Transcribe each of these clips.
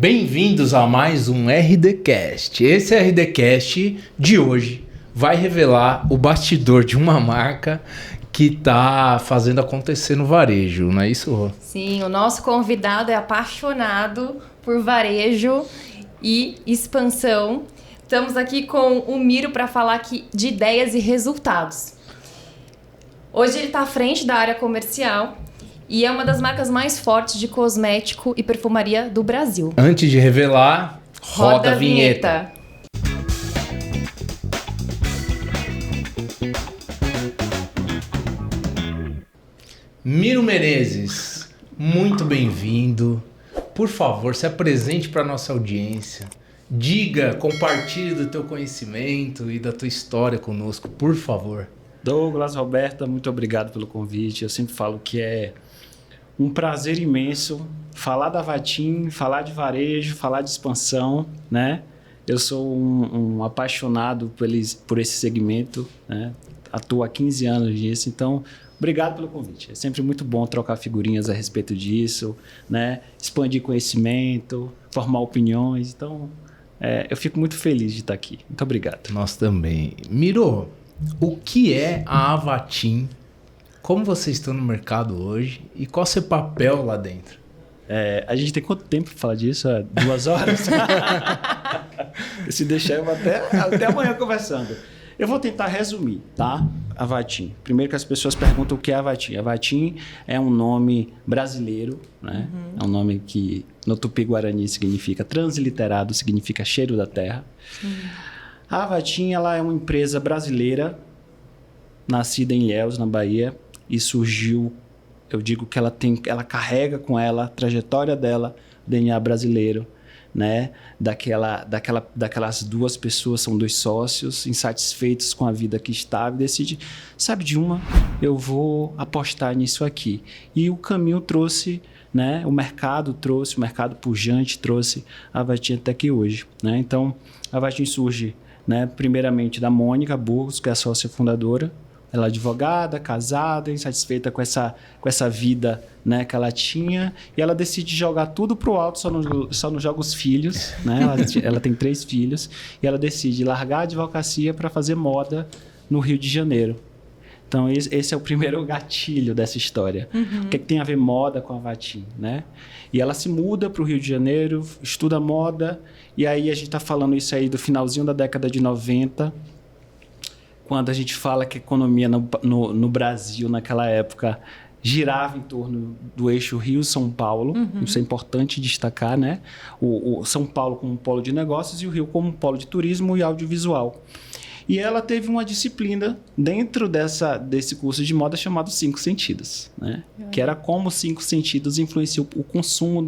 Bem-vindos a mais um RDcast. Esse RDcast de hoje vai revelar o bastidor de uma marca que está fazendo acontecer no varejo, não é isso, Rô? Sim, o nosso convidado é apaixonado por varejo e expansão. Estamos aqui com o Miro para falar aqui de ideias e resultados. Hoje ele está à frente da área comercial e é uma das marcas mais fortes de cosmético e perfumaria do Brasil. Antes de revelar, roda a vinheta. Miro Menezes, muito bem-vindo. Por favor, se apresente para a nossa audiência. Diga, compartilhe do teu conhecimento e da tua história conosco, por favor. Douglas, Roberta, muito obrigado pelo convite. Eu sempre falo que é um prazer imenso falar da Vatim, falar de varejo, falar de expansão, né? Eu sou um apaixonado por esse segmento, né? Atuo há 15 anos nisso, então obrigado pelo convite. É sempre muito bom trocar figurinhas a respeito disso, né? Expandir conhecimento, formar opiniões. Então, eu fico muito feliz de estar aqui. Muito obrigado. Nós também. Miro, o que é a Vatim? Como vocês estão no mercado hoje e qual é o seu papel lá dentro? A gente tem quanto tempo para falar disso? 2 horas? Se deixar, eu vou até amanhã conversando. Eu vou tentar resumir, tá? A Vatim. Primeiro que as pessoas perguntam o que é a Vatim. A Vatim é um nome brasileiro, né? Uhum. É um nome que no Tupi-Guarani significa transliterado, significa cheiro da terra. Uhum. A Vatim, ela é uma empresa brasileira, nascida em Ilhéus, na Bahia, e surgiu, eu digo que ela carrega com ela a trajetória dela, DNA brasileiro, né? Daquelas 2 pessoas, são 2 sócios, insatisfeitos com a vida que estava, e decide, sabe de uma, eu vou apostar nisso aqui. E o caminho trouxe, né? O mercado pujante trouxe a Vatim até aqui hoje, né? Então, a Vatim surge, né, primeiramente da Mônica Burgos, que é a sócia fundadora. Ela é advogada, casada, insatisfeita com essa vida, né, que ela tinha, e ela decide jogar tudo pro alto, só não joga os filhos, né? Ela tem 3 filhos, e ela decide largar a advocacia para fazer moda no Rio de Janeiro. Então, esse é o primeiro gatilho dessa história. Uhum. O que tem a ver moda com a Vatim, né? E ela se muda para o Rio de Janeiro, estuda moda, e aí a gente está falando isso aí do finalzinho da década de 90, quando a gente fala que a economia no Brasil, naquela época, girava em torno do eixo Rio-São Paulo. Uhum. Isso é importante destacar, né? O São Paulo como polo de negócios e o Rio como polo de turismo e audiovisual. E ela teve uma disciplina dentro desse curso de moda chamado 5 Sentidos, né? Que era como os 5 sentidos influenciam o consumo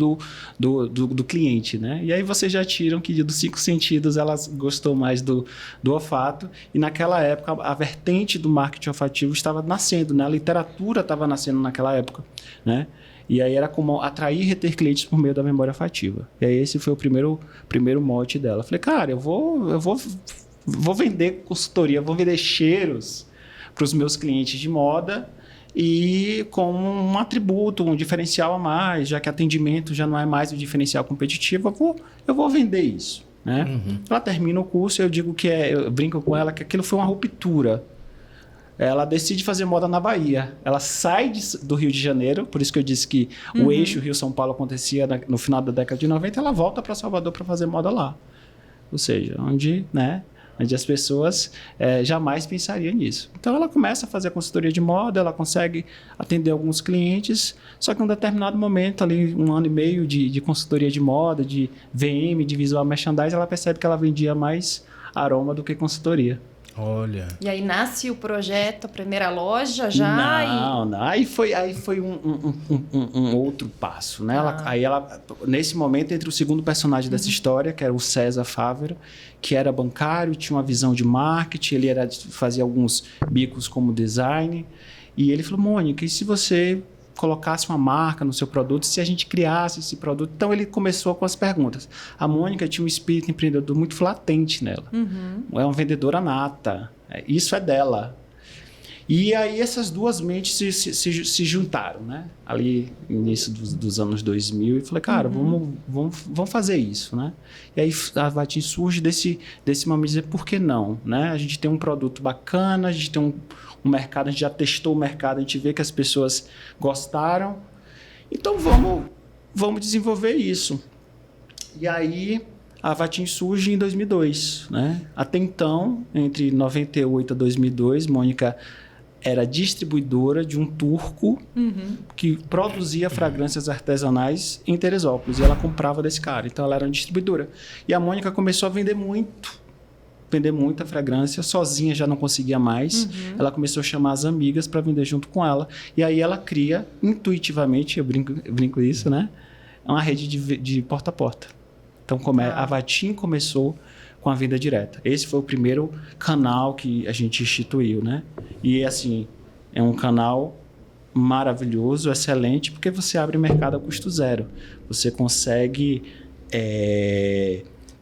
do cliente, né? E aí vocês já tiram que dos 5 sentidos ela gostou mais do olfato, e naquela época a vertente do marketing olfativo estava nascendo, né? A literatura estava nascendo naquela época, né? E aí era como atrair e reter clientes por meio da memória olfativa. E aí esse foi o primeiro mote dela. Eu falei, cara, eu vou vender consultoria, vou vender cheiros para os meus clientes de moda, e como um atributo, um diferencial a mais, já que atendimento já não é mais um diferencial competitivo, eu vou vender isso, né? Uhum. Ela termina o curso, eu digo que eu brinco com ela que aquilo foi uma ruptura. Ela decide fazer moda na Bahia. Ela sai do Rio de Janeiro, por isso que eu disse que o eixo Rio-São Paulo acontecia no final da década de 90, ela volta para Salvador para fazer moda lá. Ou seja, onde as pessoas jamais pensariam nisso. Então, ela começa a fazer a consultoria de moda, ela consegue atender alguns clientes, só que em um determinado momento, ali 1 ano e meio de consultoria de moda, de VM, de visual merchandising, ela percebe que ela vendia mais aroma do que consultoria. Olha. E aí nasce o projeto, a primeira loja já? Não. Aí foi um outro passo, né? Ela, nesse momento, entre o segundo personagem dessa história, que era o César Fávero, que era bancário, tinha uma visão de marketing, ele fazia alguns bicos como design, e ele falou, Mônica, e se você colocasse uma marca no seu produto, se a gente criasse esse produto? Então, ele começou com as perguntas. A Mônica tinha um espírito empreendedor muito latente nela. Uhum. É uma vendedora nata. Isso é dela. E aí essas duas mentes se juntaram, né? Ali no início dos anos 2000, e falei, cara, vamos fazer isso, né? E aí a Vatim surge desse momento de dizer, por que não, né? A gente tem um produto bacana, a gente tem um mercado, a gente já testou o mercado, a gente vê que as pessoas gostaram, então vamos desenvolver isso. E aí a Vatim surge em 2002, né? Até então, entre 98 a 2002, Mônica era distribuidora de um turco que produzia fragrâncias artesanais em Teresópolis. E ela comprava desse cara. Então, ela era uma distribuidora. E a Mônica começou a vender muita fragrância. Sozinha já não conseguia mais. Ela começou a chamar as amigas para vender junto com ela. E aí, ela cria, intuitivamente, eu brinco isso, né? Uma rede de porta a porta. Então, a Vatim começou com a venda direta. Esse foi o primeiro canal que a gente instituiu, né? E, assim, é um canal maravilhoso, excelente, porque você abre mercado a custo zero. Você consegue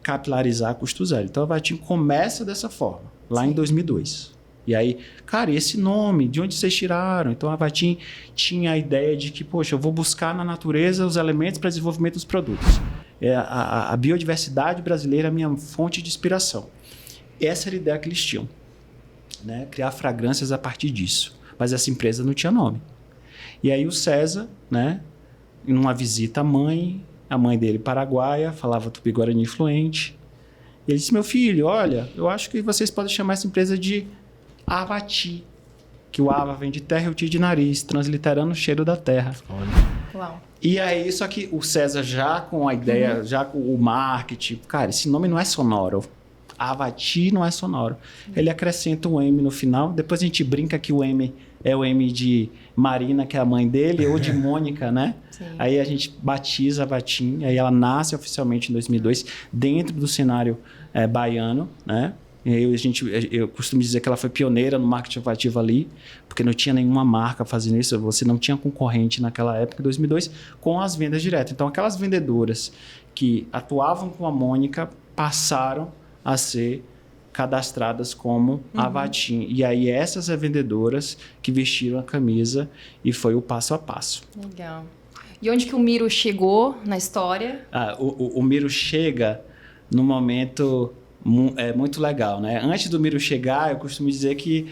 capilarizar a custo zero. Então, a Vatim começa dessa forma, lá em 2002. E aí, cara, e esse nome? De onde vocês tiraram? Então, a Vatim tinha a ideia de que, poxa, eu vou buscar na natureza os elementos para desenvolvimento dos produtos. A biodiversidade brasileira é a minha fonte de inspiração. Essa era a ideia que eles tinham, né? Criar fragrâncias a partir disso. Mas essa empresa não tinha nome. E aí o César, né, em uma visita à mãe, a mãe dele paraguaia, falava tupi-guarani fluente. E ele disse, meu filho, olha, eu acho que vocês podem chamar essa empresa de Avati, que o Ava vem de terra e o Ti de nariz, transliterando o cheiro da terra. Uau. E aí, só que o César já com a ideia, já com o marketing, cara, esse nome não é sonoro. Avati não é sonoro. Ele acrescenta um M no final, depois a gente brinca que o M é o M de Marina, que é a mãe dele, ou de Mônica, né? Sim. Aí a gente batiza a Vatim, aí ela nasce oficialmente em 2002, dentro do cenário baiano, né? Eu costumo dizer que ela foi pioneira no marketing ativo ali, porque não tinha nenhuma marca fazendo isso, você não tinha concorrente naquela época, em 2002, com as vendas diretas. Então, aquelas vendedoras que atuavam com a Mônica passaram a ser cadastradas como a Vatim. E aí, essas vendedoras que vestiram a camisa e foi o passo a passo. Legal. E onde que o Miro chegou na história? O Miro chega no momento... É muito legal, né? Antes do Miro chegar, eu costumo dizer que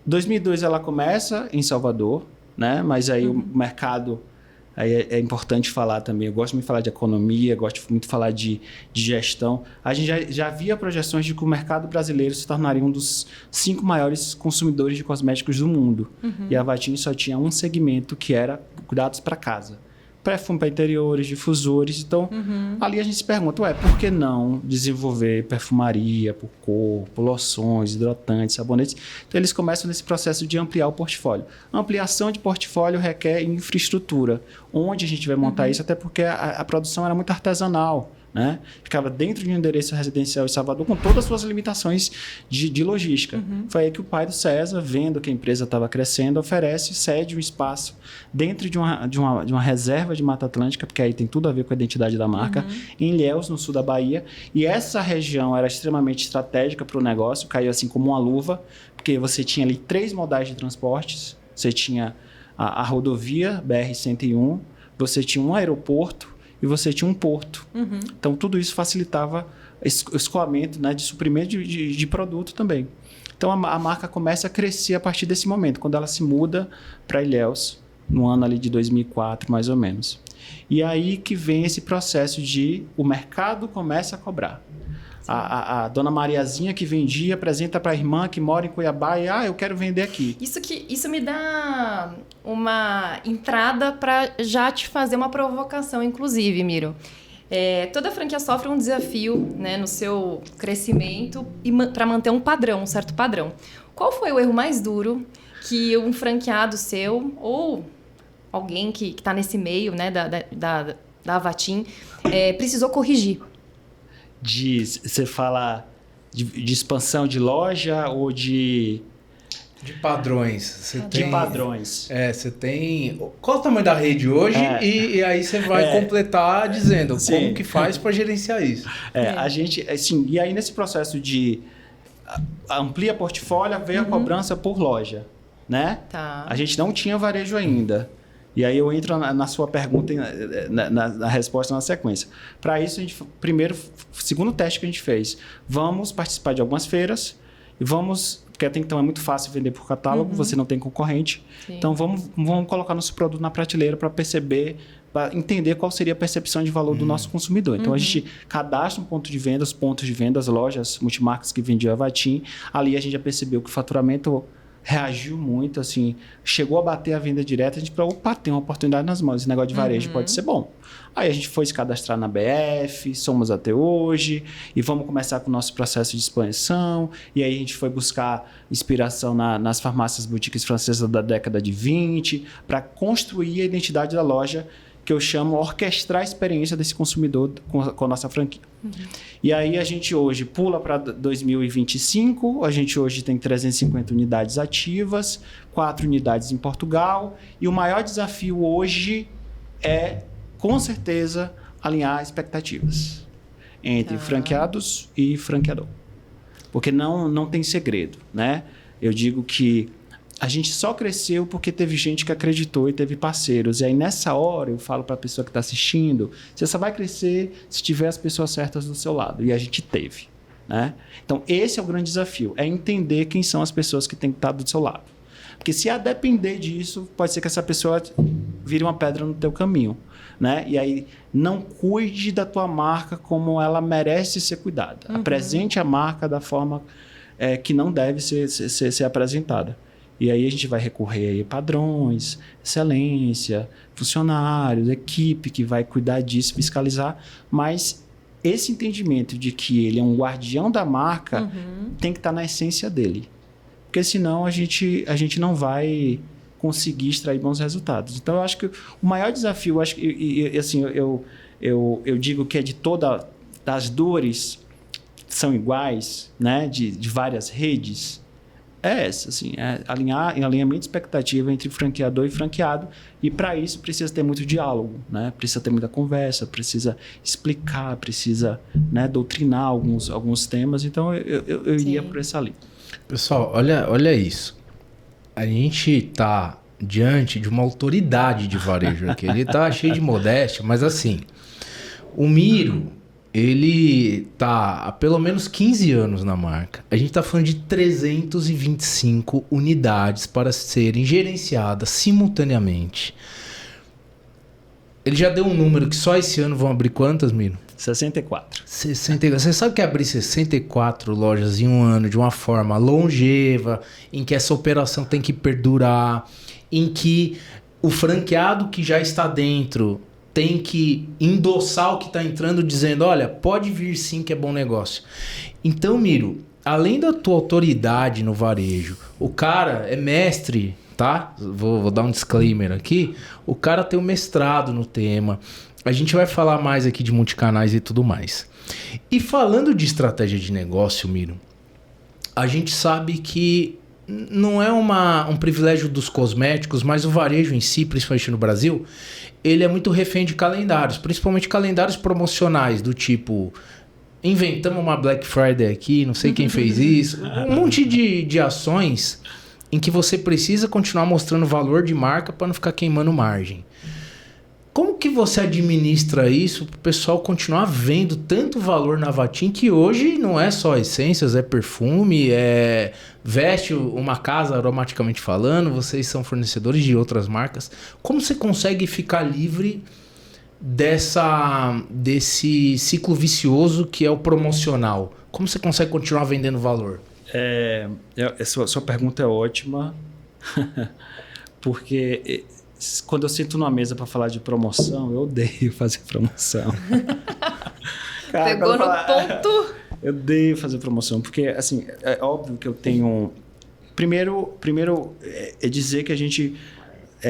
2002 ela começa em Salvador, né? Mas aí o mercado, aí é importante falar também. Eu gosto muito de falar de economia, gosto muito de falar de gestão. A gente já via projeções de que o mercado brasileiro se tornaria um dos 5 maiores consumidores de cosméticos do mundo. E a Vatim só tinha um segmento que era cuidados para casa. Perfume para interiores, difusores. Então, ali a gente se pergunta, por que não desenvolver perfumaria por corpo, loções, hidratantes, sabonetes? Então, eles começam nesse processo de ampliar o portfólio. A ampliação de portfólio requer infraestrutura. Onde a gente vai montar isso? Até porque a produção era muito artesanal, né? Ficava dentro de um endereço residencial em Salvador com todas as suas limitações de logística. Foi aí que o pai do César, vendo que a empresa estava crescendo, cede um espaço dentro de uma reserva de Mata Atlântica, porque aí tem tudo a ver com a identidade da marca, em Ilhéus, no sul da Bahia. E essa região era extremamente estratégica para o negócio, caiu assim como uma luva, porque você tinha ali 3 modais de transportes. Você tinha a rodovia BR-101, você tinha um aeroporto, e você tinha um porto. Então, tudo isso facilitava o escoamento, né, de suprimento de produto também. Então, a marca começa a crescer a partir desse momento, quando ela se muda para Ilhéus, no ano ali de 2004, mais ou menos. E aí que vem esse processo de o mercado começa a cobrar. A dona Mariazinha que vendia apresenta para a irmã que mora em Cuiabá e eu quero vender aqui. Isso me dá uma entrada para já te fazer uma provocação, inclusive, Miro. Toda franquia sofre um desafio, né, no seu crescimento e para manter um certo padrão. Qual foi o erro mais duro que um franqueado seu ou alguém que está nesse meio, né, da Vatim precisou corrigir? Você fala de expansão de loja ou de padrões. De padrões. Você tem... Qual o tamanho da rede hoje? E aí você vai completar dizendo como que faz para gerenciar isso. A gente... Assim, e aí nesse processo de amplia portfólio, veio a cobrança por loja. né? Tá. A gente não tinha varejo ainda. E aí eu entro na sua pergunta, na resposta na sequência. Para isso, segundo teste que a gente fez, vamos participar de algumas feiras e vamos, porque até então é muito fácil vender por catálogo, você não tem concorrente. Sim. Então vamos colocar nosso produto na prateleira para perceber, para entender qual seria a percepção de valor do nosso consumidor. Então a gente cadastra um ponto de venda, os pontos de venda, as lojas multimarcas que vendiam a Vatim. Ali a gente já percebeu que o faturamento reagiu muito, assim, chegou a bater a venda direta, a gente falou, opa, tem uma oportunidade nas mãos, esse negócio de varejo pode ser bom. Aí a gente foi se cadastrar na BF, somos até hoje, e vamos começar com o nosso processo de expansão, e aí a gente foi buscar inspiração nas farmácias boutiques francesas da década de 20, para construir a identidade da loja, que eu chamo orquestrar a experiência desse consumidor com a nossa franquia. E aí a gente hoje pula para 2025, a gente hoje tem 350 unidades ativas, 4 unidades em Portugal, e o maior desafio hoje é, com certeza, alinhar expectativas entre franqueados e franqueador. Porque não tem segredo, né? Eu digo que a gente só cresceu porque teve gente que acreditou e teve parceiros. E aí, nessa hora, eu falo para a pessoa que está assistindo, você só vai crescer se tiver as pessoas certas do seu lado. E a gente teve, né? Então, esse é o grande desafio, é entender quem são as pessoas que têm que estar do seu lado. Porque se a depender disso, pode ser que essa pessoa vire uma pedra no teu caminho, né? E aí, não cuide da tua marca como ela merece ser cuidada. Apresente a marca da forma que não deve ser apresentada. E aí a gente vai recorrer aí a padrões, excelência, funcionários, equipe que vai cuidar disso, fiscalizar. Mas esse entendimento de que ele é um guardião da marca tem que estar na essência dele. Porque senão a gente não vai conseguir extrair bons resultados. Então eu acho que o maior desafio, assim, eu digo que é de das dores são iguais, né, de várias redes. É essa, assim, alinhamento de expectativa entre franqueador e franqueado, e para isso precisa ter muito diálogo, né? Precisa ter muita conversa, precisa explicar, precisa, né, doutrinar alguns temas, então eu iria por essa linha. Pessoal, olha isso. A gente está diante de uma autoridade de varejo aqui, ele está cheio de modéstia, mas assim, o Miro, ele tá há pelo menos 15 anos na marca. A gente tá falando de 325 unidades para serem gerenciadas simultaneamente. Ele já deu um número que só esse ano vão abrir quantas, Miro? 64. Você sabe que abrir 64 lojas em um ano de uma forma longeva, em que essa operação tem que perdurar, em que o franqueado que já está dentro tem que endossar o que está entrando, dizendo, olha, pode vir sim que é bom negócio. Então, Miro, além da tua autoridade no varejo, o cara é mestre, tá? Vou dar um disclaimer aqui. O cara tem um mestrado no tema. A gente vai falar mais aqui de multicanais e tudo mais. E falando de estratégia de negócio, Miro, a gente sabe que não é um privilégio dos cosméticos, mas o varejo em si, principalmente no Brasil, ele é muito refém de calendários, principalmente calendários promocionais, do tipo, inventamos uma Black Friday aqui, não sei quem fez isso, um monte de ações em que você precisa continuar mostrando valor de marca para não ficar queimando margem. Como que você administra isso para o pessoal continuar vendo tanto valor na Vatim, que hoje não é só essências, é perfume, veste uma casa aromaticamente falando, vocês são fornecedores de outras marcas. Como você consegue ficar livre desse ciclo vicioso que é o promocional? Como você consegue continuar vendendo valor? Sua pergunta é ótima, porque quando eu sento numa mesa para falar de promoção, eu odeio fazer promoção. Cara, pegou no ponto. Eu odeio fazer promoção, porque assim, é óbvio que eu tenho... Primeiro é dizer que a gente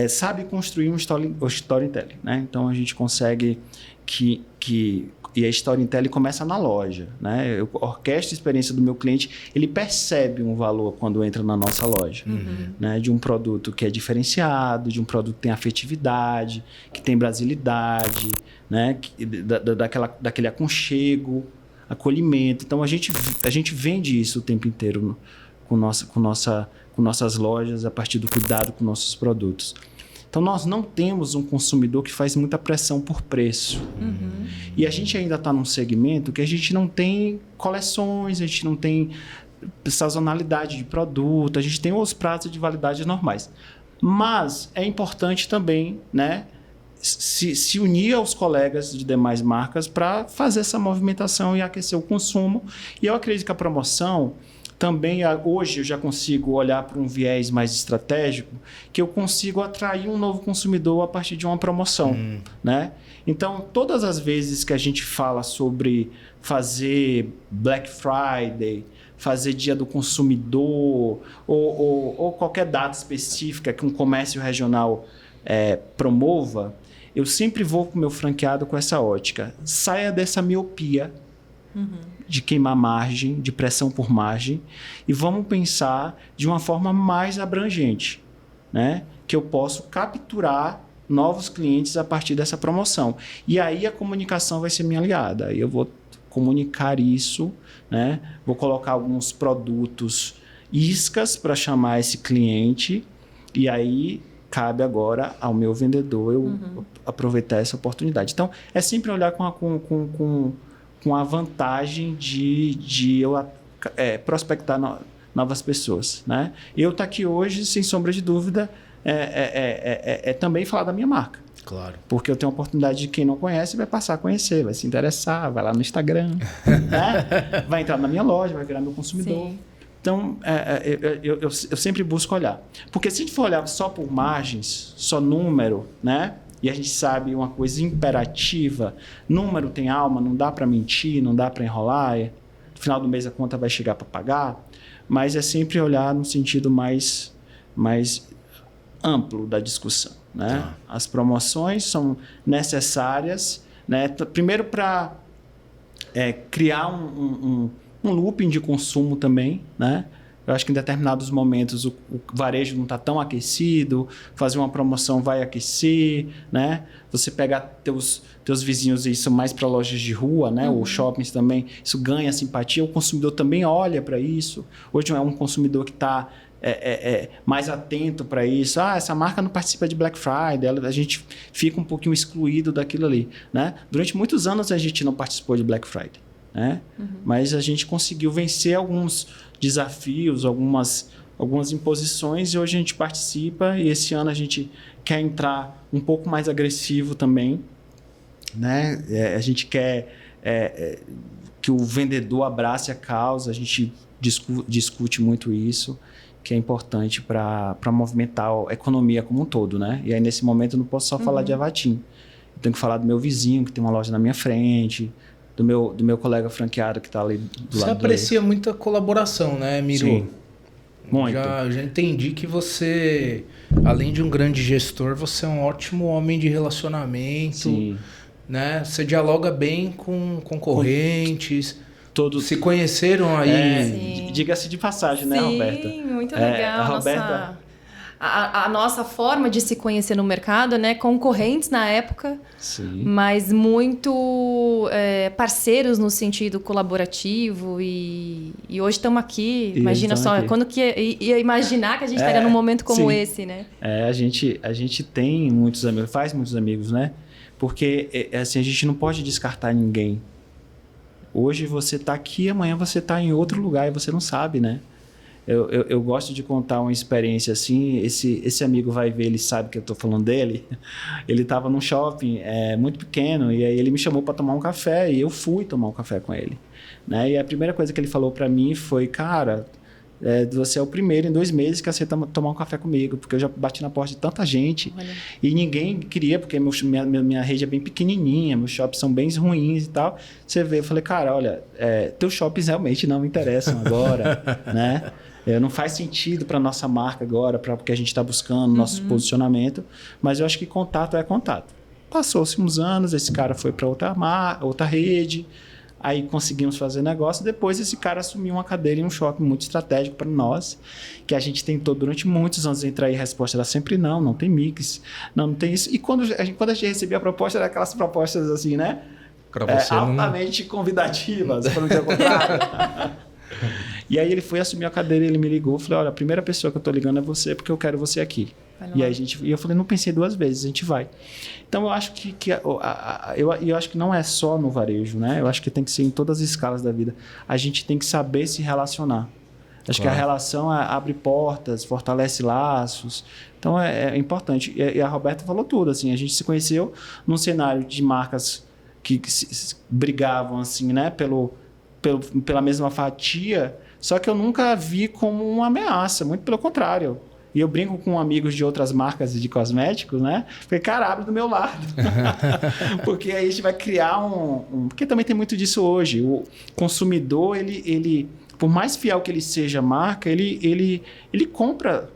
sabe construir um storytelling, né? Então a gente consegue e a storytelling começa na loja, né? Eu orquestro a experiência do meu cliente, ele percebe um valor quando entra na nossa loja, né? De um produto que é diferenciado, de um produto que tem afetividade, que tem brasilidade, né? Daquele aconchego, acolhimento. Então a gente vende isso o tempo inteiro com com nossas lojas, a partir do cuidado com nossos produtos. Então, nós não temos um consumidor que faz muita pressão por preço. E a gente ainda está num segmento que a gente não tem coleções, a gente não tem sazonalidade de produto, a gente tem os prazos de validade normais. Mas é importante também, né, se unir aos colegas de demais marcas para fazer essa movimentação e aquecer o consumo. E eu acredito que a promoção também, hoje eu já consigo olhar para um viés mais estratégico, que eu consigo atrair um novo consumidor a partir de uma promoção, né? Então, todas as vezes que a gente fala sobre fazer Black Friday, fazer Dia do Consumidor ou qualquer data específica que um comércio regional promova, eu sempre vou com o meu franqueado com essa ótica. Saia dessa miopia de queimar margem, de pressão por margem, e vamos pensar de uma forma mais abrangente, né? Que eu posso capturar novos clientes a partir dessa promoção. E aí a comunicação vai ser minha aliada. Aí eu vou comunicar isso, né? Vou colocar alguns produtos iscas para chamar esse cliente, e aí cabe agora ao meu vendedor eu aproveitar essa oportunidade. Então, é sempre olhar com a vantagem de eu prospectar novas pessoas, né? Eu estar aqui hoje, sem sombra de dúvida, também falar da minha marca. Claro. Porque eu tenho a oportunidade de quem não conhece vai passar a conhecer, vai se interessar, vai lá no Instagram, né? Vai entrar na minha loja, vai virar meu consumidor. Sim. Então, eu sempre busco olhar. Porque se a gente for olhar só por margens, só número, né? E a gente sabe uma coisa imperativa, número tem alma, não dá para mentir, não dá para enrolar, no final do mês a conta vai chegar para pagar, mas é sempre olhar no sentido mais amplo da discussão, né? As promoções são necessárias, né? Primeiro para criar um looping de consumo também, né? Eu acho que em determinados momentos o varejo não está tão aquecido, fazer uma promoção vai aquecer, né? Você pegar teus vizinhos, isso mais para lojas de rua, né? Ou shoppings também, isso ganha simpatia, o consumidor também olha para isso. Hoje é um consumidor que está mais atento para isso. Essa marca não participa de Black Friday, a gente fica um pouquinho excluído daquilo ali, né? Durante muitos anos a gente não participou de Black Friday, né? Mas a gente conseguiu vencer alguns desafios, algumas imposições, e hoje a gente participa, e esse ano a gente quer entrar um pouco mais agressivo também, né? A gente quer que o vendedor abrace a causa, a gente discute muito isso, que é importante para movimentar a economia como um todo, né? E aí nesse momento eu não posso só falar de Avatim, eu tenho que falar do meu vizinho que tem uma loja na minha frente, do meu colega franqueado que está ali do lado. Você aprecia muita colaboração, né, Miro? Sim, muito. Já entendi que você, além de um grande gestor, você é um ótimo homem de relacionamento. Sim. Né? Você dialoga bem com concorrentes. Todos se conheceram aí. Diga-se de passagem, né, Roberta? Sim, muito legal. A Roberta... A nossa forma de se conhecer no mercado, né? Concorrentes na época, sim, mas muito parceiros no sentido colaborativo. E hoje estamos aqui. Imagina só, quando que ia imaginar que a gente estaria num momento como esse, né? A gente tem muitos amigos, faz muitos amigos, né? Porque assim, a gente não pode descartar ninguém. Hoje você está aqui, amanhã você está em outro lugar e você não sabe, né? Eu gosto de contar uma experiência assim. Esse amigo vai ver, ele sabe que eu estou falando dele. Ele estava num shopping muito pequeno e aí ele me chamou para tomar um café e eu fui tomar um café com ele, né? E a primeira coisa que ele falou para mim foi: cara, você é o primeiro em 2 meses que aceita tomar um café comigo, porque eu já bati na porta de tanta gente. Olha. E ninguém queria, porque minha rede é bem pequenininha, meus shoppings são bem ruins e tal. Você vê, eu falei: cara, olha, teus shoppings realmente não me interessam agora, né? Não faz sentido para a nossa marca agora, para o que a gente está buscando, nosso posicionamento, mas eu acho que contato é contato. Passou-se uns anos, esse cara foi para outra rede, aí conseguimos fazer negócio, depois esse cara assumiu uma cadeira em um shopping muito estratégico para nós, que a gente tentou durante muitos anos entrar e a resposta era sempre não tem mix, não tem isso. E quando a gente recebia a proposta, era aquelas propostas assim, né? Altamente convidativas, para não dizer o contrário. E aí ele foi assumir a cadeira, ele me ligou, falei, olha, a primeira pessoa que eu tô ligando é você, porque eu quero você aqui. E aí eu falei, não pensei 2 vezes, a gente vai. Então eu acho eu acho que não é só no varejo, né? Eu acho que tem que ser em todas as escalas da vida. A gente tem que saber se relacionar. Acho que a relação abre portas, fortalece laços. Então é importante. E a Roberta falou tudo, assim, a gente se conheceu num cenário de marcas que brigavam, assim, né? Pela mesma fatia, só que eu nunca vi como uma ameaça, muito pelo contrário. E eu brinco com amigos de outras marcas de cosméticos, né? Falei, cara, abre do meu lado. Porque aí a gente vai criar Porque também tem muito disso hoje. O consumidor, ele por mais fiel que ele seja à marca, ele compra.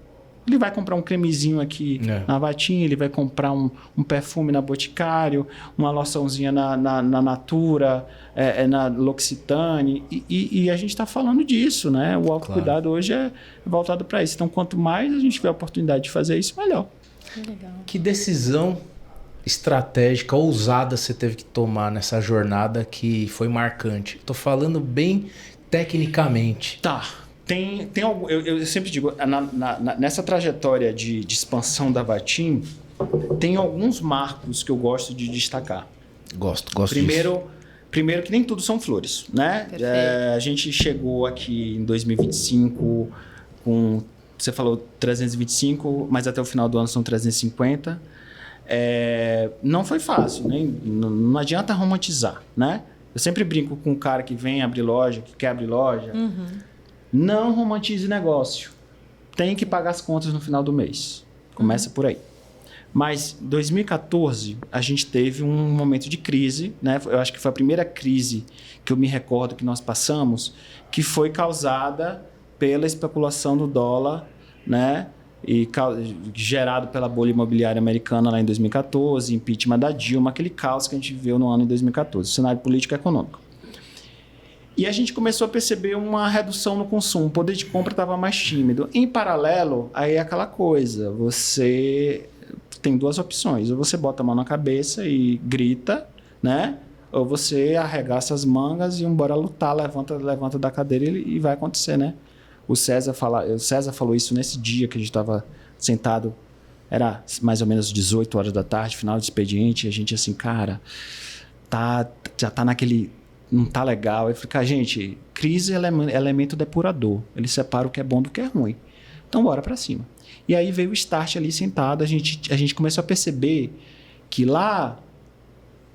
Ele vai comprar um cremezinho aqui na Vatim, ele vai comprar um perfume na Boticário, uma loçãozinha na Natura, na L'Occitane. E a gente está falando disso, né? O autocuidado hoje é voltado para isso. Então, quanto mais a gente tiver a oportunidade de fazer isso, melhor. Legal. Que decisão estratégica, ousada você teve que tomar nessa jornada que foi marcante? Tô falando bem tecnicamente. Tá. Tem algum, eu sempre digo, nessa trajetória de expansão da Vatim, tem alguns marcos que eu gosto de destacar. Gosto Primeiro que nem tudo são flores, né? A gente chegou aqui em 2025 com, você falou 325, mas até o final do ano são 350. Não foi fácil, né? Não adianta romantizar, né? Eu sempre brinco com um cara que vem abrir loja, que quer abrir loja. Não romantize negócio. Tem que pagar as contas no final do mês. Começa por aí. Mas em 2014, a gente teve um momento de crise, né? Eu acho que foi a primeira crise que eu me recordo que nós passamos, que foi causada pela especulação do dólar, né? E gerado pela bolha imobiliária americana lá em 2014, impeachment da Dilma, aquele caos que a gente viveu no ano de 2014, cenário político e econômico. E a gente começou a perceber uma redução no consumo, o poder de compra estava mais tímido. Em paralelo, aí é aquela coisa, você tem 2 opções, ou você bota a mão na cabeça e grita, né? Ou você arregaça as mangas e bora lutar, levanta da cadeira e vai acontecer, né? O César falou isso nesse dia que a gente estava sentado, era mais ou menos 18 horas da tarde, final de expediente, e a gente assim, cara, já tá naquele... não tá legal. Eu falei, cara, gente, crise é elemento depurador. Ele separa o que é bom do que é ruim. Então, bora pra cima. E aí veio o start ali sentado. A gente começou a perceber que lá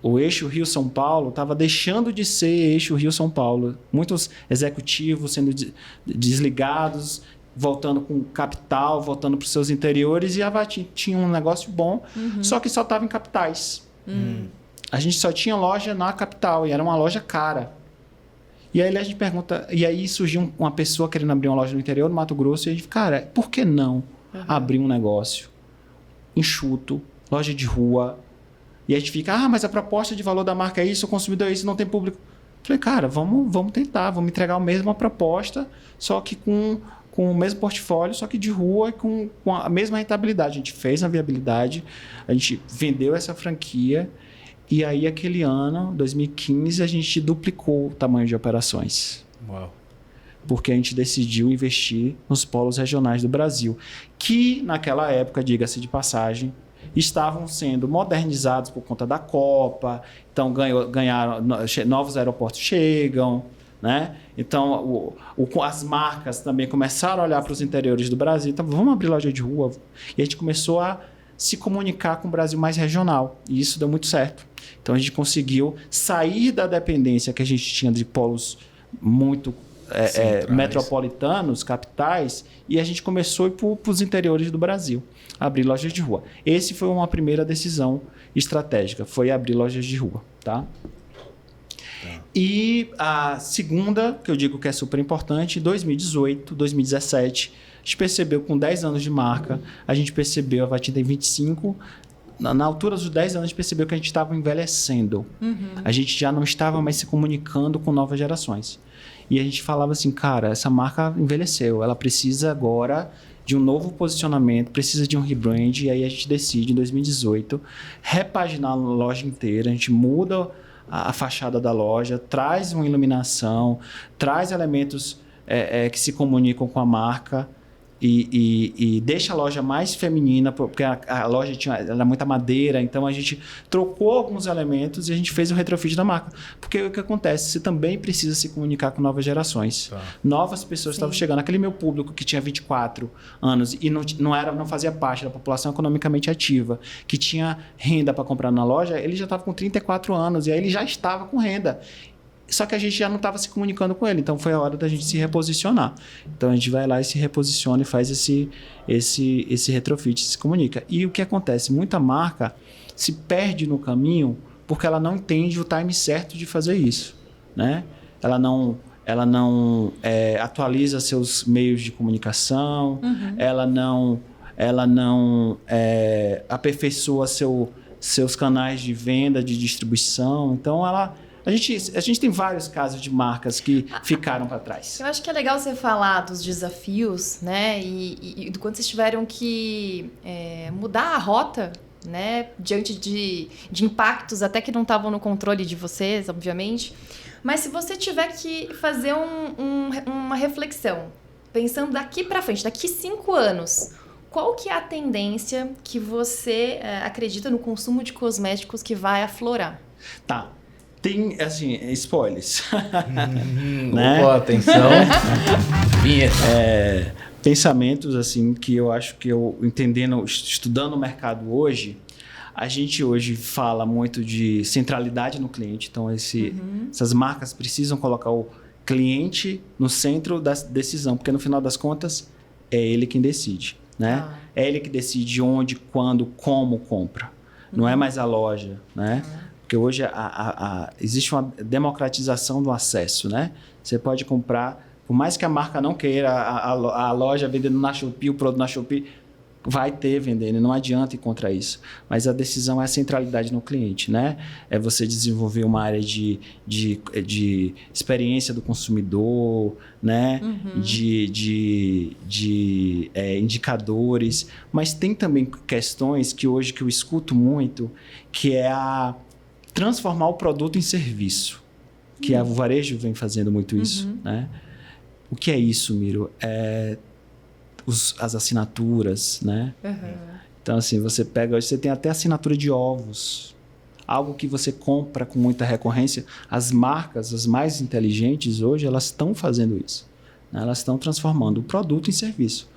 o eixo Rio-São Paulo estava deixando de ser eixo Rio-São Paulo. Muitos executivos sendo desligados, voltando com capital, voltando para os seus interiores. E a Vatim tinha um negócio bom, só que só estava em capitais. A gente só tinha loja na capital e era uma loja cara. E aí a gente pergunta, e aí surgiu uma pessoa querendo abrir uma loja no interior do Mato Grosso e a gente, cara, por que não abrir um negócio enxuto, loja de rua? E a gente fica, mas a proposta de valor da marca é isso, o consumidor é isso, não tem público. Falei, cara, vamos tentar, vamos entregar a mesma proposta, só que com o mesmo portfólio, só que de rua e com a mesma rentabilidade. A gente fez a viabilidade, a gente vendeu essa franquia. E aí, aquele ano, 2015, a gente duplicou o tamanho de operações. Uau. Porque a gente decidiu investir nos polos regionais do Brasil, que naquela época, diga-se de passagem, estavam sendo modernizados por conta da Copa. Então, novos aeroportos chegam, né? Então, as marcas também começaram a olhar para os interiores do Brasil. Então, vamos abrir loja de rua. E a gente começou a se comunicar com o Brasil mais regional. E isso deu muito certo. Então, a gente conseguiu sair da dependência que a gente tinha de polos muito metropolitanos, capitais, e a gente começou a ir para os interiores do Brasil, abrir lojas de rua. Esse foi uma primeira decisão estratégica, foi abrir lojas de rua. Tá? E a segunda, que eu digo que é super importante, 2018, 2017, a gente percebeu com 10 anos de marca, a gente percebeu, a Vatim tem 25, na altura dos 10 anos, a gente percebeu que a gente estava envelhecendo. A gente já não estava mais se comunicando com novas gerações. E a gente falava assim, cara, essa marca envelheceu, ela precisa agora de um novo posicionamento, precisa de um rebrand. E aí a gente decide, em 2018, repaginar a loja inteira, a gente muda a fachada da loja, traz uma iluminação, traz elementos que se comunicam com a marca e deixa a loja mais feminina, porque a loja era muita madeira, então a gente trocou alguns elementos e a gente fez o retrofit da marca. Porque o que acontece? Você também precisa se comunicar com novas gerações. Tá. Novas pessoas estavam chegando. Aquele meu público que tinha 24 anos e não fazia parte da população economicamente ativa, que tinha renda para comprar na loja, ele já estava com 34 anos e aí ele já estava com renda. Só que a gente já não estava se comunicando com ele, então foi a hora da gente se reposicionar. Então a gente vai lá e se reposiciona e faz esse retrofit, se comunica. E o que acontece? Muita marca se perde no caminho porque ela não entende o time certo de fazer isso, né? Ela não atualiza seus meios de comunicação, ela não aperfeiçoa seus canais de venda, de distribuição. Então a gente tem vários casos de marcas que ficaram para trás. Eu acho que é legal você falar dos desafios, né? E do quanto vocês tiveram que mudar a rota, né? Diante de impactos até que não estavam no controle de vocês, obviamente. Mas se você tiver que fazer uma reflexão, pensando daqui para frente, daqui 5 anos, qual que é a tendência que você acredita no consumo de cosméticos que vai aflorar? Tá. Tem, assim, spoilers. Né? Opa, atenção. Vinheta. Pensamentos, assim, que eu acho que estudando o mercado hoje, a gente hoje fala muito de centralidade no cliente. Então, essas marcas precisam colocar o cliente no centro da decisão, porque no final das contas, é ele quem decide, né? É ele que decide onde, quando, como compra. Não é mais a loja, né? Porque hoje existe uma democratização do acesso, né? Você pode comprar, por mais que a marca não queira, a loja vendendo na Shopee, o produto na Shopee, vai ter vendendo, não adianta ir contra isso. Mas a decisão é a centralidade no cliente, né? É você desenvolver uma área de experiência do consumidor, né? De indicadores. Mas tem também questões que hoje que eu escuto muito, que é transformar o produto em serviço, que o varejo vem fazendo muito isso, né? O que é isso, Miro? As assinaturas, né? Então, assim, você tem até assinatura de ovos, algo que você compra com muita recorrência. As marcas, as mais inteligentes hoje, elas estão fazendo isso, né? Elas estão transformando o produto em serviço,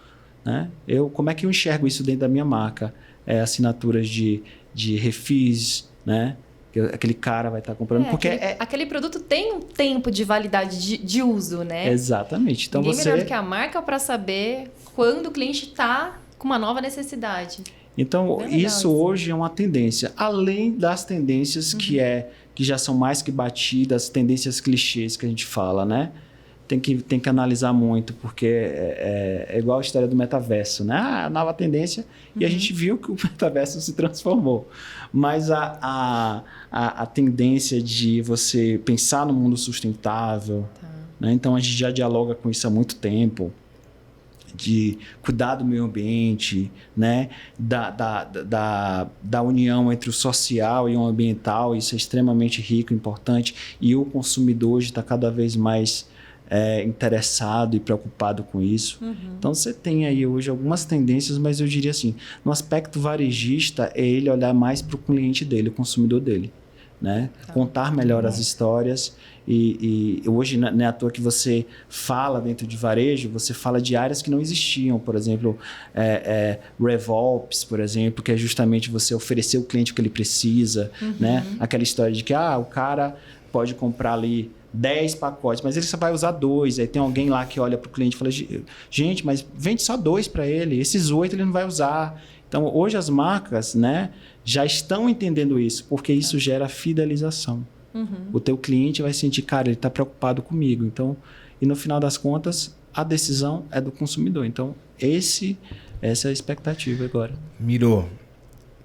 né? Como é que eu enxergo isso dentro da minha marca? Assinaturas de refis, né? Aquele cara vai estar comprando. Porque aquele produto tem um tempo de validade de uso, né? Exatamente. Então Ninguém melhor do que a marca para saber quando o cliente está com uma nova necessidade. Então, isso hoje é uma tendência. Além das tendências que já são mais que batidas, tendências clichês que a gente fala, né? Tem que analisar muito, porque é igual a história do metaverso, né? A nova tendência, e a gente viu que o metaverso se transformou. Mas a tendência de você pensar no mundo sustentável, né? Então a gente já dialoga com isso há muito tempo, de cuidar do meio ambiente, né? da união entre o social e o ambiental, isso é extremamente rico, importante, e o consumidor hoje está cada vez mais interessado e preocupado com isso. Então você tem aí hoje algumas tendências, mas eu diria assim, no aspecto varejista é ele olhar mais para o cliente dele, o consumidor dele, né? Contar melhor as histórias e hoje não é à toa que você fala dentro de varejo, você fala de áreas que não existiam, por exemplo, RevOps, por exemplo, que é justamente você oferecer ao cliente o que ele precisa, né? Aquela história de que o cara pode comprar ali 10 pacotes, mas ele só vai usar 2. Aí tem alguém lá que olha para o cliente e fala, gente, mas vende só 2 para ele, esses 8 ele não vai usar. Então, hoje as marcas, né, já estão entendendo isso, porque isso gera fidelização. O teu cliente vai sentir, cara, ele está preocupado comigo. Então, e no final das contas, a decisão é do consumidor. Então, essa é a expectativa agora. Miro,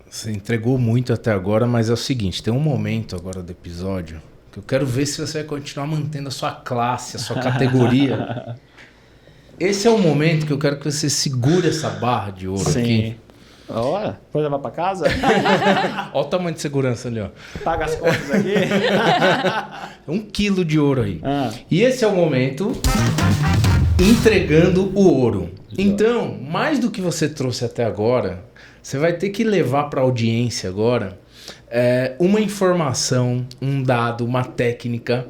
você entregou muito até agora, mas é o seguinte, tem um momento agora do episódio que eu quero ver se você vai continuar mantendo a sua classe, a sua categoria. Esse é o momento que eu quero que você segure essa barra de ouro aqui. Olha, pode levar para casa? Olha o tamanho de segurança ali, ó. Paga as contas aqui. 1 quilo de ouro aí. Ah. E esse é o momento entregando o ouro. Então, mais do que você trouxe até agora, você vai ter que levar para a audiência agora uma informação, um dado, uma técnica.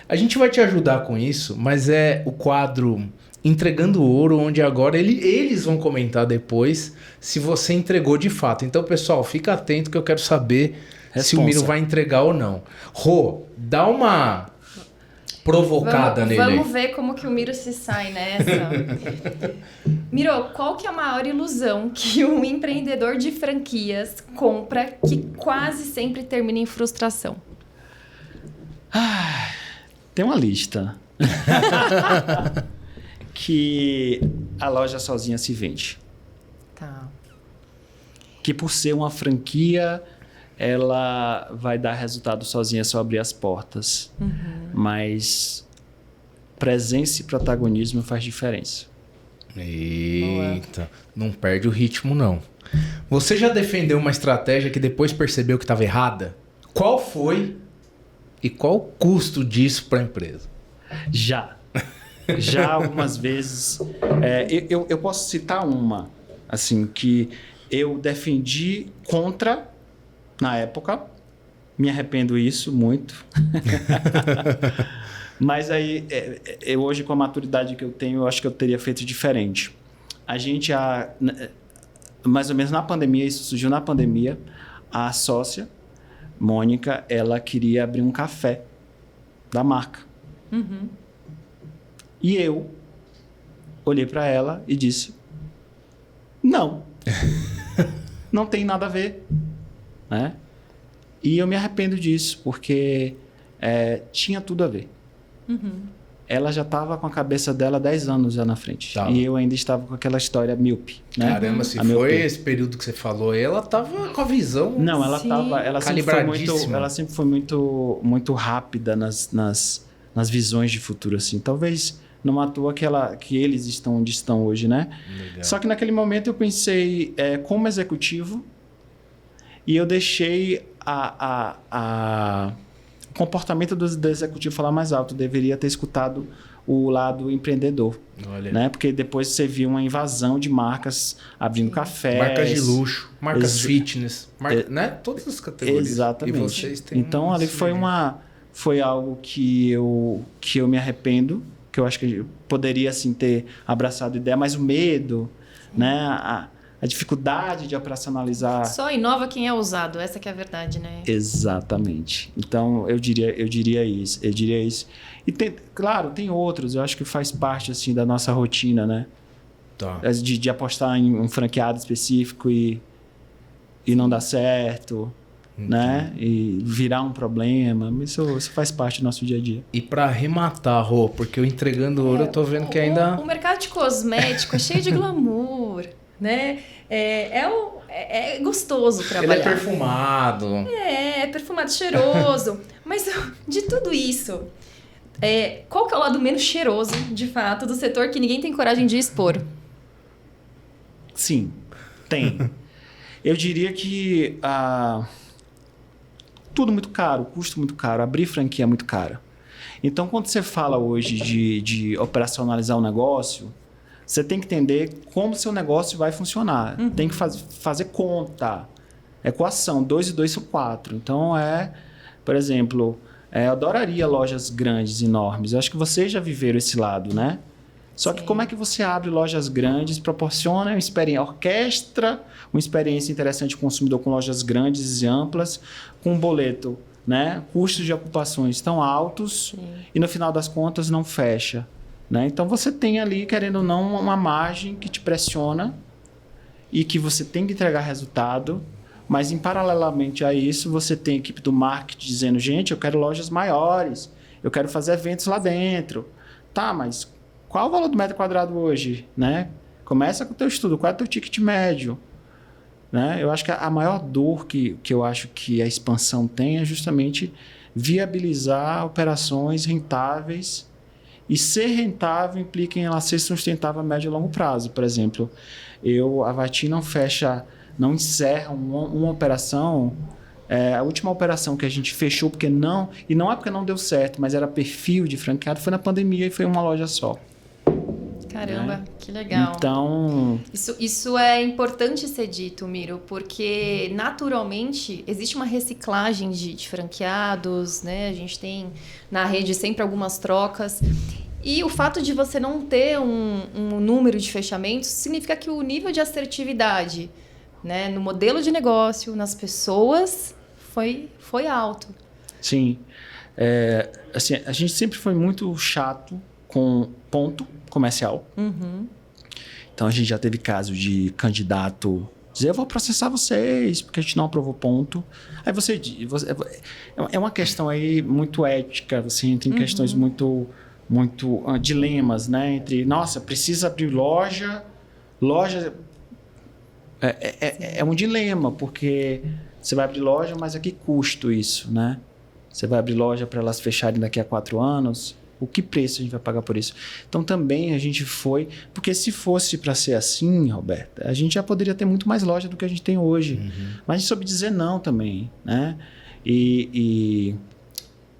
A gente vai te ajudar com isso, mas é o quadro Entregando o Ouro, onde agora eles vão comentar depois se você entregou de fato. Então, pessoal, fica atento que eu quero saber se o Miro vai entregar ou não. Rô, dá uma provocada nele. Vamos ver como que o Miro se sai nessa. Miro, qual que é a maior ilusão que um empreendedor de franquias compra que quase sempre termina em frustração? Tem uma lista. Que a loja sozinha se vende. Tá. Que por ser uma franquia, ela vai dar resultado sozinha, só abrir as portas. Mas presença e protagonismo faz diferença. Eita, não perde o ritmo não. Você já defendeu uma estratégia que depois percebeu que estava errada? Qual foi e qual o custo disso para a empresa? Já algumas vezes. Eu posso citar uma, assim, que eu defendi contra na época. Me arrependo isso muito. Mas aí, eu hoje, com a maturidade que eu tenho, eu acho que eu teria feito diferente. A gente, mais ou menos na pandemia, isso surgiu na pandemia, a sócia, Mônica, ela queria abrir um café da marca. E eu olhei para ela e disse, não tem nada a ver, né? E eu me arrependo disso, porque tinha tudo a ver. Ela já estava com a cabeça dela 10 anos já na frente. Tá. E eu ainda estava com aquela história míope. Né? Caramba, se foi esse período que você falou, ela estava com a visão. Não, ela estava. Ela calibradíssima. sempre foi muito rápida nas visões de futuro, assim. Talvez não à toa que eles estão onde estão hoje, né? Legal. Só que naquele momento eu pensei como executivo e eu deixei o comportamento do executivo falar mais alto. Eu deveria ter escutado o lado empreendedor. Olha. Né? Porque depois você viu uma invasão de marcas abrindo cafés. Marcas de luxo, marcas fitness, né? Todas as categorias. Exatamente. E vocês têm então ali foi algo que eu me arrependo, que eu acho que eu poderia assim, ter abraçado a ideia, mas o medo, né? A dificuldade de operacionalizar. Só inova quem é ousado, essa que é a verdade, né? Exatamente. Então, eu diria isso. E claro, tem outros, eu acho que faz parte assim, da nossa rotina, né? Tá. De apostar em um franqueado específico e não dar certo, né? E virar um problema. Isso faz parte do nosso dia a dia. E para arrematar, Rô, porque eu entregando ouro, eu tô vendo que ainda... O mercado de cosmético é cheio de glamour, né? É gostoso trabalhar. Ele é perfumado. É perfumado, cheiroso. Mas de tudo isso, qual que é o lado menos cheiroso, de fato, do setor que ninguém tem coragem de expor? Sim, tem. Eu diria que tudo muito caro, custo muito caro, abrir franquia é muito caro. Então, quando você fala hoje de operacionalizar um negócio, você tem que entender como seu negócio vai funcionar. Tem que fazer conta, equação, 2 e 2 são 4. Então, por exemplo, eu adoraria lojas grandes, enormes. Eu acho que vocês já viveram esse lado, né? Só que como é que você abre lojas grandes, proporciona orquestra uma experiência interessante para o consumidor com lojas grandes e amplas, com um boleto, né? Custos de ocupações tão altos e no final das contas não fecha. Né? Então você tem ali, querendo ou não, uma margem que te pressiona e que você tem que entregar resultado, mas em paralelamente a isso você tem a equipe do marketing dizendo, gente, eu quero lojas maiores, eu quero fazer eventos lá dentro. Tá, mas qual o valor do metro quadrado hoje? Né? Começa com o teu estudo, qual é o teu ticket médio? Né? Eu acho que a maior dor que eu acho que a expansão tem é justamente viabilizar operações rentáveis. E ser rentável implica em ela ser sustentável a médio e longo prazo. Por exemplo, a Vati não fecha não encerra uma operação. A última operação que a gente fechou, e não é porque não deu certo, mas era perfil de franqueado, foi na pandemia e foi uma loja só. Caramba, que legal. Então... Isso é importante ser dito, Miro, porque naturalmente existe uma reciclagem de franqueados, né? A gente tem na rede sempre algumas trocas. E o fato de você não ter um número de fechamentos significa que o nível de assertividade, né, no modelo de negócio, nas pessoas, foi alto. Sim. Assim, a gente sempre foi muito chato com ponto comercial. Uhum. Então, a gente já teve caso de candidato dizer, eu vou processar vocês, porque a gente não aprovou ponto. Aí é uma questão aí muito ética, você entra em questões muito dilemas, né? Entre, nossa, precisa abrir loja... É um dilema, porque você vai abrir loja, mas a que custo isso, né? Você vai abrir loja para elas fecharem daqui a 4 anos... O que preço a gente vai pagar por isso? Então, também a gente foi... Porque se fosse para ser assim, Roberto, a gente já poderia ter muito mais loja do que a gente tem hoje. Mas a gente soube dizer não também, né? E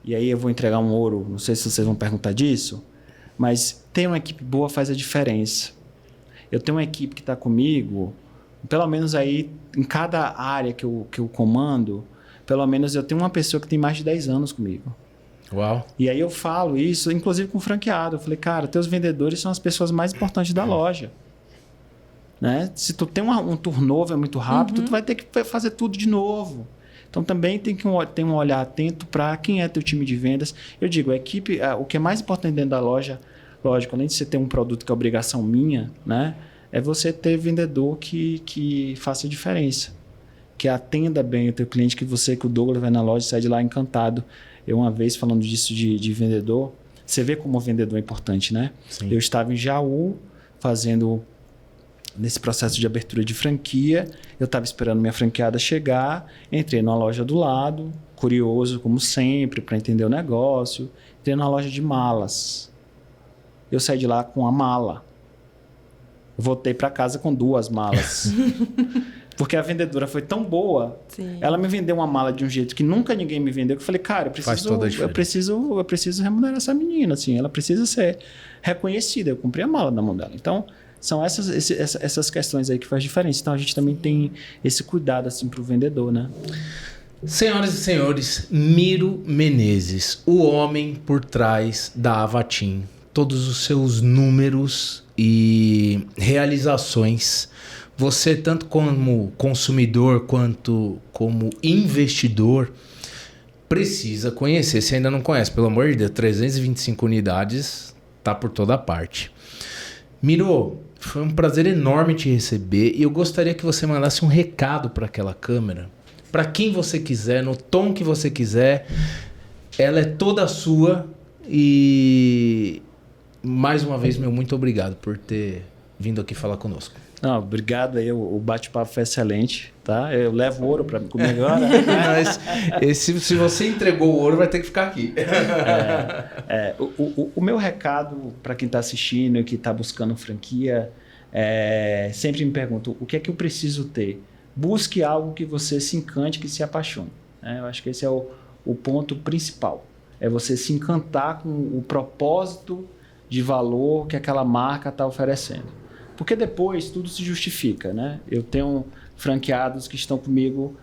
aí eu vou entregar um ouro, não sei se vocês vão perguntar disso, mas ter uma equipe boa faz a diferença. Eu tenho uma equipe que está comigo, pelo menos aí, em cada área que eu comando, pelo menos eu tenho uma pessoa que tem mais de 10 anos comigo. Uau. E aí eu falo isso, inclusive com o franqueado. Eu falei, cara, teus vendedores são as pessoas mais importantes da loja. Né? Se tu tem um turnover muito rápido, tu vai ter que fazer tudo de novo. Então também tem que ter um olhar atento para quem é teu time de vendas. Eu digo, a equipe, o que é mais importante dentro da loja, lógico, além de você ter um produto que é obrigação minha, né, é você ter vendedor que faça a diferença. Que atenda bem o teu cliente, que o Douglas vai na loja e sai de lá encantado. Eu, uma vez, falando disso de vendedor, você vê como o vendedor é importante, né? Sim. Eu estava em Jaú, nesse processo de abertura de franquia, eu estava esperando minha franqueada chegar, entrei numa loja do lado, curioso, como sempre, para entender o negócio, entrei numa loja de malas. Eu saí de lá com a mala. Voltei para casa com 2 malas. Porque a vendedora foi tão boa, Sim. Ela me vendeu uma mala de um jeito que nunca ninguém me vendeu, que eu falei, cara, eu preciso remunerar essa menina, assim, ela precisa ser reconhecida. Eu comprei a mala na mão dela. Então, são essas questões aí que faz diferença. Então, a gente também tem esse cuidado, assim, pro vendedor, né? Senhoras e senhores, Miro Menezes, o homem por trás da Avatim. Todos os seus números e realizações. Você, tanto como consumidor quanto como investidor, precisa conhecer. Se ainda não conhece, pelo amor de Deus, 325 unidades, tá por toda parte. Miro, foi um prazer enorme te receber e eu gostaria que você mandasse um recado para aquela câmera, para quem você quiser, no tom que você quiser. Ela é toda sua e, mais uma vez, meu muito obrigado por ter vindo aqui falar conosco. Não, obrigado aí, o bate-papo foi excelente, tá? Eu levo ouro para comigo agora. Mas se você entregou o ouro, vai ter que ficar aqui. O meu recado para quem está assistindo e que está buscando franquia, sempre me pergunto, o que é que eu preciso ter? Busque algo que você se encante, que se apaixone. Eu acho que esse é o ponto principal. É você se encantar com o propósito de valor que aquela marca está oferecendo. Porque depois tudo se justifica, né? Eu tenho franqueados que estão comigo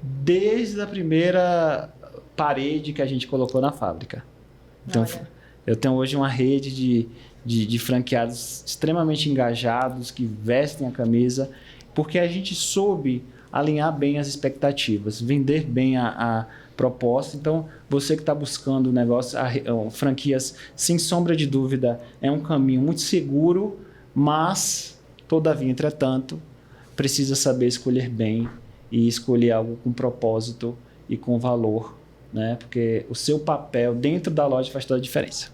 desde a primeira parede que a gente colocou na fábrica. Então, eu tenho hoje uma rede de franqueados extremamente engajados, que vestem a camisa, porque a gente soube alinhar bem as expectativas, vender bem a proposta. Então, você que está buscando negócio, franquias, sem sombra de dúvida, é um caminho muito seguro, mas, todavia, entretanto, precisa saber escolher bem e escolher algo com propósito e com valor, né? Porque o seu papel dentro da loja faz toda a diferença.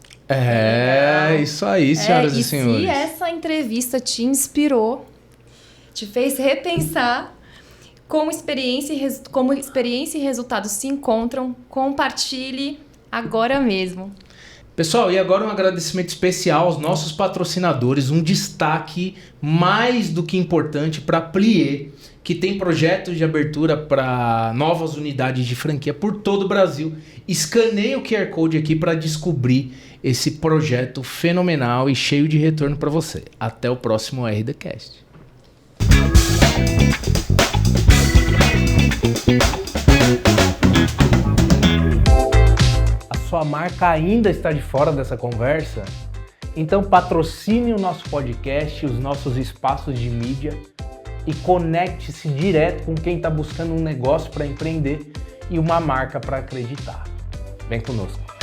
Isso aí, senhoras e senhores. Se essa entrevista te inspirou, te fez repensar como experiência e resultados se encontram, compartilhe agora mesmo. Pessoal, e agora um agradecimento especial aos nossos patrocinadores, um destaque mais do que importante para a Plié, que tem projetos de abertura para novas unidades de franquia por todo o Brasil. Escaneie o QR Code aqui para descobrir esse projeto fenomenal e cheio de retorno para você. Até o próximo RDcast. Sua marca ainda está de fora dessa conversa? Então patrocine o nosso podcast, os nossos espaços de mídia e conecte-se direto com quem está buscando um negócio para empreender e uma marca para acreditar. Vem conosco.